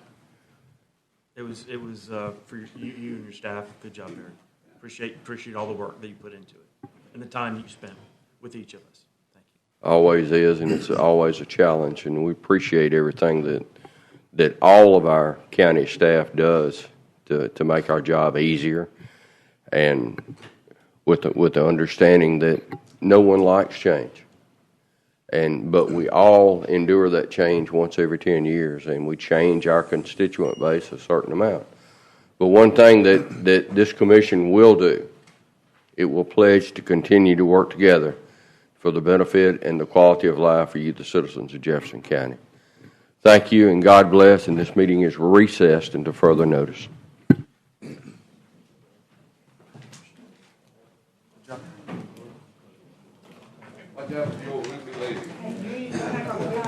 It was for you and your staff. Good job, Barry. Appreciate all the work that you put into it and the time you spent with each of us. Thank you. Always is, and it's always a challenge, and we appreciate everything that all of our county staff does to make our job easier, and with the understanding that no one likes change. But we all endure that change once every 10 years, and we change our constituent base a certain amount. But one thing that this commission will do, it will pledge to continue to work together for the benefit and the quality of life for you, the citizens of Jefferson County. Thank you, and God bless, and this meeting is recessed until further notice.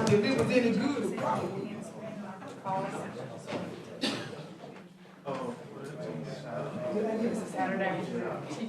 If it was any good, probably. Saturday.